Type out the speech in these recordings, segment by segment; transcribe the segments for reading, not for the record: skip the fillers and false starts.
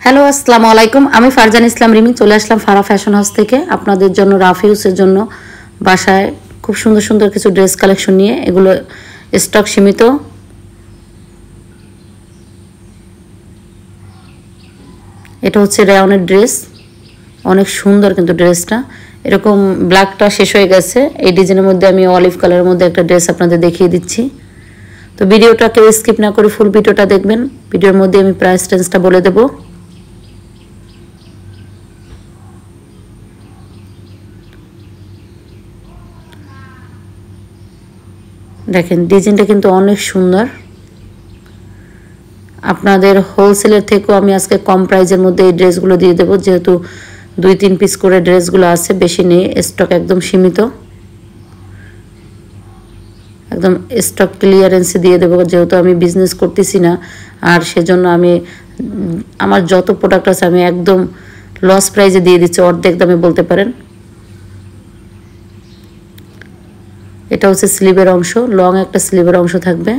Hello আসসালামু আলাইকুম। আমি ফারজান ইসলাম রিমি চলে আসলাম ফারা ফ্যাশন হাউস থেকে আপনাদের জন্য রাফিউসের জন্য বাসায় খুব সুন্দর সুন্দর কিছু ড্রেস কালেকশন নিয়ে। এগুলো স্টক সীমিত। এটা হচ্ছে রেয়নের ড্রেস, অনেক সুন্দর কিন্তু ড্রেসটা। এরকম ব্ল্যাকটা শেষ হয়ে গেছে, এই ডিজাইনের মধ্যে আমি অলিভ কালারের মধ্যে একটা ড্রেস আপনাদের দেখিয়ে দিচ্ছি। তো ভিডিওটা কেউ স্কিপ না করে ফুল ভিডিওটা দেখবেন। ভিডিওর মধ্যে আমি প্রাইস রেঞ্জটা বলে দেবো। দেখেন ডিজাইনটা কিন্তু অনেক সুন্দর। আপনাদের হোলসেলের থেকেও আমি আজকে কম প্রাইজের মধ্যে এই ড্রেসগুলো দিয়ে দেবো, যেহেতু 2-3 পিস করে ড্রেসগুলো আছে, বেশি নেই, স্টক একদম সীমিত। একদম স্টক ক্লিয়ারেন্সে দিয়ে দেবো, যেহেতু আমি বিজনেস করতেছি না, আর সেজন্য আমি আমার যত প্রোডাক্ট আছে আমি একদম লস প্রাইজে দিয়ে দিচ্ছি, অর্ধেক দামে বলতে পারেন। এটা হচ্ছে স্লিভের অংশ, লং একটা স্লিভের অংশ থাকবে।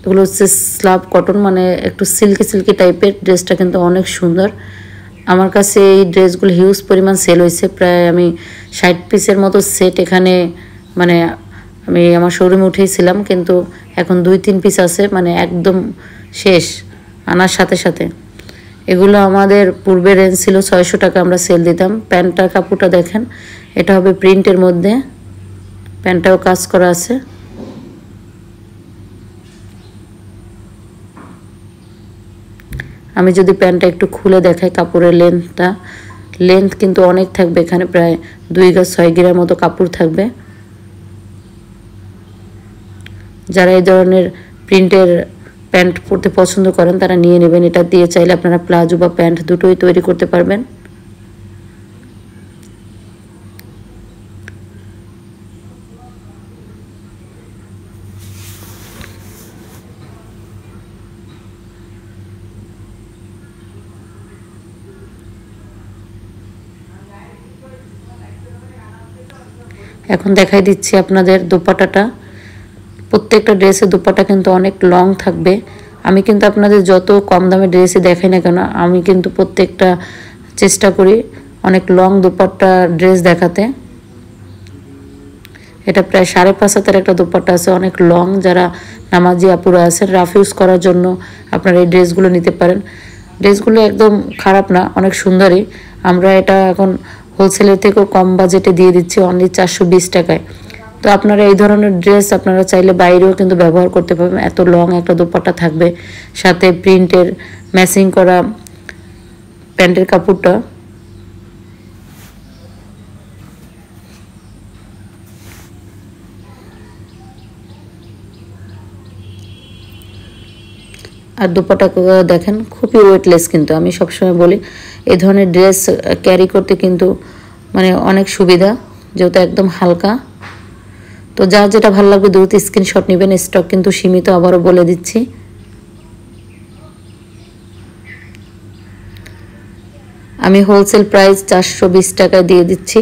এগুলো হচ্ছে স্লাব কটন, মানে একটু সিল্কি সিল্কি টাইপের। ড্রেসটা কিন্তু অনেক সুন্দর। আমার কাছে এই ড্রেসগুলো হিউজ পরিমাণ সেল হয়েছে, প্রায় আমি 60 পিসের মতো সেট এখানে, মানে আমি আমার শোরুমে উঠেছিলাম, কিন্তু এখন 2-3 পিস আছে, মানে একদম শেষ আনার সাথে সাথে। এগুলো আমাদের পূর্বে রেঞ্জ ছিল 600 টাকা, আমরা সেল দিতাম। প্যান্টটার কাপড়টা দেখেন, এটা হবে প্রিন্টের মধ্যে, প্যান্টটাও কাজ করা আছে। আমি যদি প্যান্টটা একটু খুলে দেখাই, কাপড়ের লেন্থ কিন্তু অনেক থাকবে, এখানে প্রায় 2 গজ 6 গিরার মতো কাপড় থাকবে। যারা এই ধরনের প্রিন্টের প্যান্ট পরতে পছন্দ করেন তারা নিয়ে নেবেন। এটা দিয়ে চাইলে আপনারা প্লাজো বা প্যান্ট দুটোই তৈরি করতে পারবেন। এখন দেখাই দিচ্ছি আপনাদের দোপাট্টাটা। প্রত্যেকটা ড্রেসের দোপাট্টা কিন্তু অনেক লং থাকবে। আমি কিন্তু আপনাদের যত কম দামে ড্রেসই দেখাই না কেন, আমি কিন্তু প্রত্যেকটা চেষ্টা করি অনেক লং দোপাট্টা ড্রেস দেখাতে। এটা প্রায় 5.5 হাতের একটা দোপাট্টা আছে, অনেক লং। যারা নামাজি আপুরা আছেন, রাফ ইউজ করার জন্য আপনারা এই ড্রেসগুলো নিতে পারেন। ড্রেসগুলো একদম খারাপ না, অনেক সুন্দরই। আমরা এটা এখন হোলসেলের থেকেও কম বাজেটে দিয়ে দিচ্ছি, অনলি 420 টাকায়। তো আপনারা এই ধরনের ড্রেস আপনারা চাইলে বাইরেও কিন্তু ব্যবহার করতে পারবেন। এত লং একটা দোপাট্টা থাকবে, সাথে প্রিন্টের ম্যাচিং করা প্যান্টের কাপড়টা। আর দোপাট্টা দেখেন, খুবই ওয়েটলেস। কিন্তু আমি সবসময় বলি এই ধরনের ড্রেস ক্যারি করতে কিন্তু মানে অনেক সুবিধা, যেহেতু একদম হালকা। তো যার যেটা ভালো লাগবে দ্রুত স্ক্রিনশট নেবেন, স্টক কিন্তু সীমিত, আবারও বলে দিচ্ছি। আমি হোলসেল প্রাইস 420 টাকায় দিয়ে দিচ্ছি,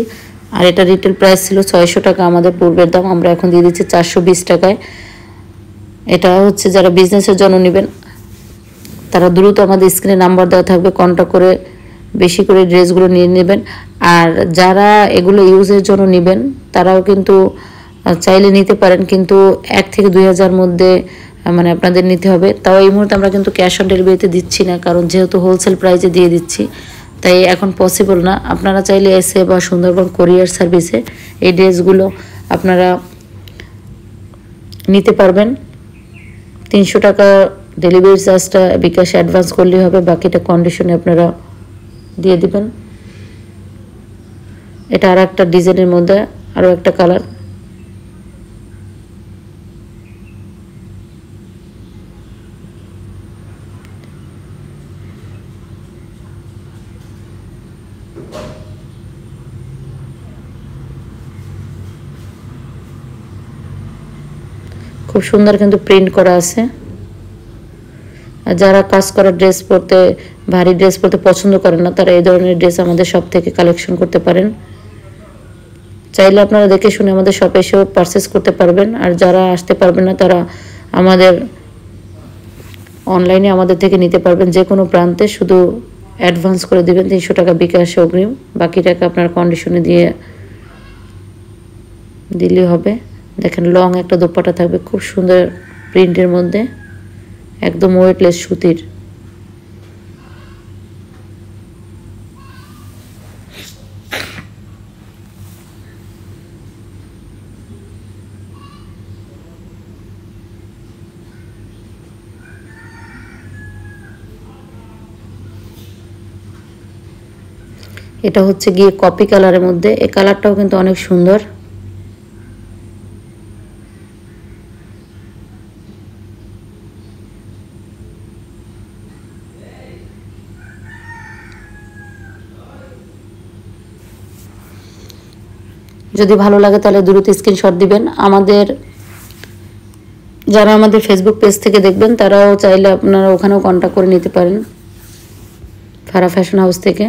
আর এটা রিটেল প্রাইস ছিল 600 টাকা আমাদের পূর্বের দাম, আমরা এখন দিয়ে দিচ্ছি 420 টাকায়। এটা হচ্ছে যারা বিজনেসের জন্য নেবেন তারা দ্রুত আমাদের স্ক্রিনে নাম্বার দেওয়া থাকবে, কন্ট্যাক্ট করে বেশি করে ড্রেসগুলো নিয়ে নেবেন। আর যারা এগুলো ইউজের জন্য নেবেন তারাও কিন্তু চাইলে নিতে পারেন, কিন্তু 1 থেকে 2,000 মধ্যে মানে আপনাদের নিতে হবে। তাও এই মুহূর্তে আমরা কিন্তু ক্যাশ অন ডেলিভারিতে দিচ্ছি না, কারণ যেহেতু হোলসেল প্রাইসে দিয়ে দিচ্ছি, তাই এখন পসিবল না। আপনারা চাইলে এসে বা সুন্দরবন কোরিয়ার সার্ভিসে এই ড্রেসগুলো আপনারা নিতে পারবেন। 300 টাকা ডেলিভারি চার্জটা বিকাশে অ্যাডভান্স করলেই হবে, বাকিটা কন্ডিশনে আপনারা দিয়ে দিবেন। এটা আর একটা ডিজাইনের মধ্যে আরও একটা কালার। খুব সুন্দর কিন্তু প্রিন্ট করা আছে। আর যারা কাজ করা ড্রেস পরতে, ভারী ড্রেস পরতে পছন্দ করেন না, তারা এই ধরনের ড্রেস আমাদের শপ থেকে কালেকশন করতে পারেন। চাইলে আপনারা দেখে শুনে আমাদের শপে এসেও পারচেস করতে পারবেন। আর যারা আসতে পারবেন না তারা আমাদের অনলাইনে আমাদের থেকে নিতে পারবেন যে কোনো প্রান্তে, শুধু অ্যাডভান্স করে দিবেন 300 টাকা বিকাশে অগ্রিম, বাকি টাকা আপনার কন্ডিশনে দিয়ে দিলেই হবে। দেখেন লং একটা দোপাট্টা থাকবে, খুব সুন্দর প্রিন্টের মধ্যে, একদম ওয়েটলেস সুতির। এটা হচ্ছে গিয়ে কপি কালারের মধ্যে, এই কালারটাও কিন্তু অনেক সুন্দর। যদি ভালো লাগে তাহলে দ্রুত স্ক্রিনশট দিবেন। যারা আমাদের ফেসবুক পেজ থেকে দেখবেন তারাও চাইলে আপনারা ওখানেও কন্ট্যাক্ট করে নিতে পারেন, ফারা ফ্যাশন হাউস থেকে।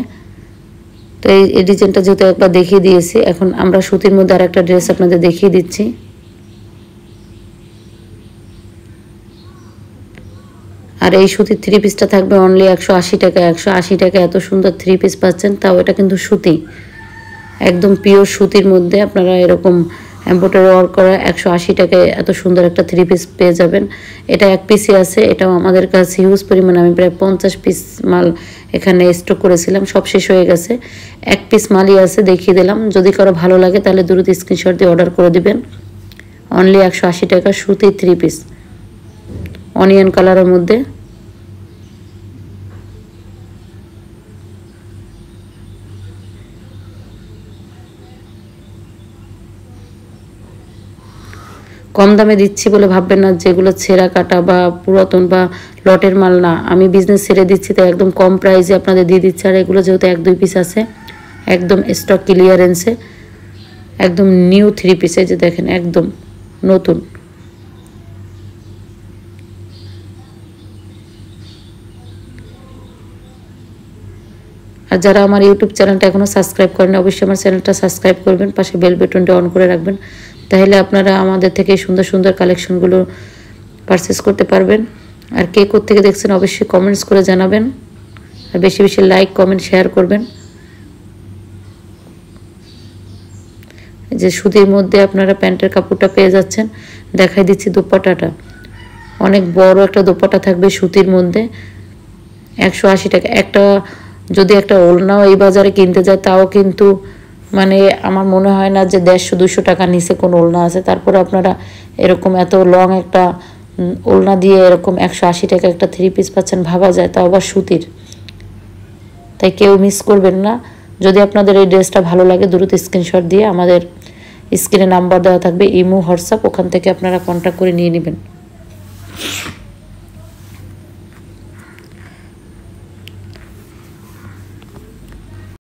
তো এই ডিজাইনটা যেহেতু একবার দেখিয়ে দিয়েছি, এখন আমরা সুতির মধ্যে আর একটা ড্রেস আপনাদের দেখিয়ে দিচ্ছি। আর এই সুতির 3 পিসটা থাকবে অনলি 180 টাকা। 180 টাকা এত সুন্দর 3 পিস পাচ্ছেন, তাও এটা কিন্তু সুতি, একদম পিওর সুতির মধ্যে আপনারা এরকম এমব্রয়ডারি ওয়ার্ক করা 180 টাকায় এত সুন্দর একটা 3 পিস পেয়ে যাবেন। এটা এক পিসই আছে, এটাও আমাদের কাছে হিউজ পরিমাণ, আমি প্রায় 50 পিস মাল এখানে স্টক করেছিলাম, সব শেষ হয়ে গেছে। এক পিস মালই আছে, দেখিয়ে দিলাম। যদি কারো ভালো লাগে তাহলে দ্রুত স্ক্রিনশট দিয়ে অর্ডার করে দিবেন। অনলি 180 টাকা সুতির 3 পিস, অনিয়ন কালারের মধ্যে। কম দামে দিচ্ছি বলে ভাববেন না যেগুলো ছেঁড়া কাটা বা পুরাতন বা লটের মাল না, আমি বিজনেস ছেড়ে দিচ্ছি, তাই একদম কম প্রাইসে আপনাদের দিয়ে দিচ্ছি। আর এগুলো যেহেতু 1-2 পিস আছে, একদম স্টক ক্লিয়ারেন্সে, একদম নিউ 3 পিসে, যে দেখেন একদম নতুন। আর যারা আমার ইউটিউব চ্যানেলটা এখনও সাবস্ক্রাইব করেন, অবশ্যই আমার চ্যানেলটা সাবস্ক্রাইব করবেন, পাশে বেল বাটনটা অন করে রাখবেন, তাহলে আপনারা আমাদের থেকে সুন্দর সুন্দর কালেকশনগুলো পারচেস করতে পারবেন। আর কে কোত্থেকে দেখছেন অবশ্যই কমেন্টস করে জানাবেন, আর বেশি বেশি লাইক কমেন্ট শেয়ার করবেন। যে সুতির মধ্যে আপনারা প্যান্টের কাপড়টা পেয়ে যাচ্ছেন, দেখাই দিচ্ছি দোপাট্টাটা, অনেক বড় একটা দোপাট্টা থাকবে সুতির মধ্যে, 180 টাকা। যদি একটা ওড়নাও এই বাজারে কিনতে যায়, তাও কিন্তু মানে আমার মনে হয় না যে 150-200 টাকা নিচে কোনো ওড়না আছে। তারপরে আপনারা এরকম এত লং একটা ওড়না দিয়ে এরকম 180 টাকা একটা 3 পিস পাচ্ছেন, ভাবা যায়, তাও আবার সুতির। তাই কেউ মিস করবেন না। যদি আপনাদের এই ড্রেসটা ভালো লাগে দ্রুত স্ক্রিনশট দিয়ে আমাদের স্ক্রিনে নাম্বার দেওয়া থাকবে, ইমো হোয়াটসঅ্যাপ, ওখান থেকে আপনারা কন্ট্যাক্ট করে নিয়ে নেবেন।